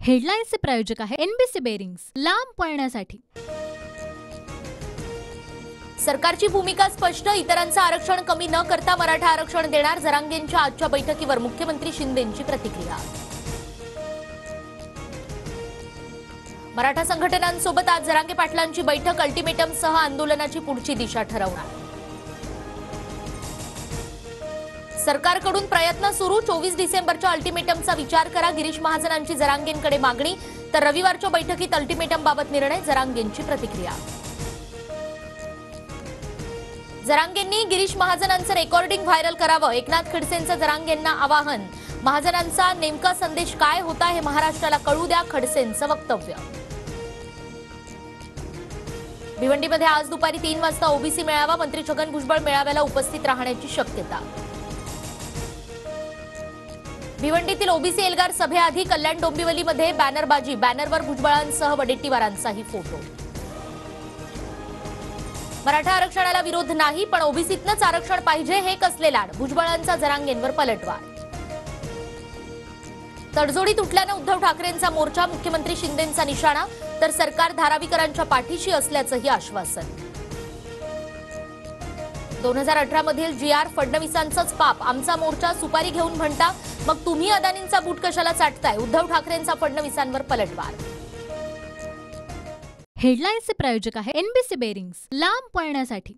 हेडलाईन्सचे प्रायोजक आहे NBC bearings, लांब पळण्यासाठी। सरकारची भूमिका स्पष्ट, इतरांचं आरक्षण कमी न करता मराठा आरक्षण देणार, जरांगेंच्या आजच्या बैठकीवर मुख्यमंत्री शिंदेंची प्रतिक्रिया। मराठा संघटनांसोबत आज जरांगे पाटलांची बैठक, अल्टिमेटमसह आंदोलनाची पुढची दिशा ठरवणार। सरकारकडून प्रयत्न सुरू, 24 डिसेंबरच्या अल्टिमेटमचा विचार करा, गिरीश महाजनांची जरांगेंकडे मागणी, तर रविवारच्या बैठकीत अल्टिमेटमबाबत निर्णय, जरांगेंची प्रतिक्रिया। जरांगेंनी गिरीश महाजनांचं रेकॉर्डिंग व्हायरल करावं, एकनाथ खडसेंचं जरांगेंना आवाहन। महाजनांचा नेमका संदेश काय होता हे महाराष्ट्राला कळू द्या, खडसेंचं वक्तव्य। भिवंडीमध्ये आज दुपारी 3 वाजता ओबीसी मेळावा, मंत्री छगन भुजबळ मेळाव्याला उपस्थित राहण्याची शक्यता। भिवंडीतील ओबीसी एल्गार सभेआधी कल्याण डोंबिवलीमध्ये बॅनरबाजी, बॅनरवर भुजबळांसह वडेट्टीवारांचाही फोटो। मराठा आरक्षणाला विरोध नाही, पण ओबीसीतनंच आरक्षण पाहिजे, हे कसले लाड, भुजबळांचा जरांगेंवर पलटवार। तडजोडी तुटल्यानं उद्धव ठाकरेंचा मोर्चा, मुख्यमंत्री शिंदेंचा निशाणा, तर सरकार धारावीकरांच्या पाठीशी असल्याचंही आश्वासन। 2018 मधील GR फडणवीसांचंच पाप, आमचा मोर्चा सुपारी घेऊन म्हणता, मग तुम्ही अदानींचा बूट कशाला चाटताय, उद्धव ठाकरेंचा फडणवीसांवर पलटवार। हेडलाईन्सचे प्रायोजक आहे एनबीसी बेरिंग्स, लांब पळण्यासाठी।